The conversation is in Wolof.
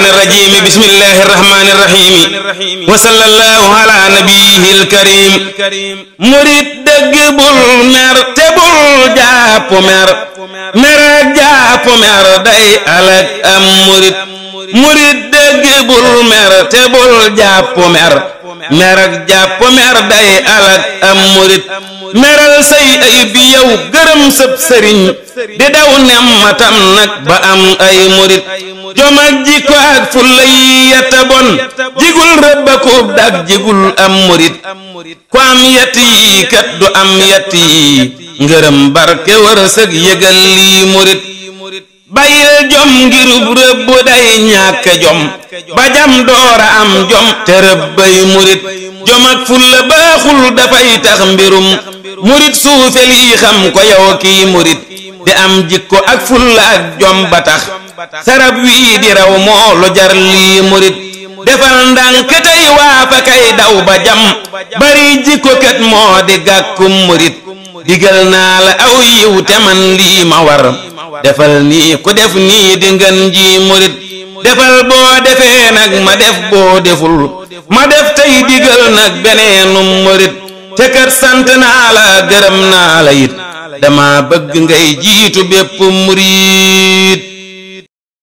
الشيطان الرجيم بسم الله الرحمن الرحيم وصلى الله على نبيه الكريم مريد dëgg bul mer te bul jàpp mer mer ak jàpp mer day alak am murid dëgg bul mer te bul jàpp mer mer ak jàpp mer day alak am murid meral say ayib yow gërëm sëb sëriñ di daw nemmatam nag ba am ay murid jom ak jikko ak fulla yi yetta bon jigul rëbbakub dak jigul am murid ku am yett yi kat du am yett yi ngërëm barke wërsëg yëgal lii murid bàyyil jom ngirub rëbb day ñàkk jom ba jam doora am jom te rëbbay murid jom ak fulla baaxul dafay tax mbirum murid suufe lii xam ko yow kii murid di am jikko ak fulla ak jom ba tax sarab wii di raw moo lu jar lii murid defal ndànk tey waafa kay daw ba jam bari jikko kat moo di gàkkum murid digal naa la aw yiw te man lii ma war defal nii ku def nii di ngën ji murid defal boo defee nag ma def boo deful ma def tey digal nag beneenum murid te kat sant naa la gërëm naa la it dama bëgg ngay jiitu bépp murid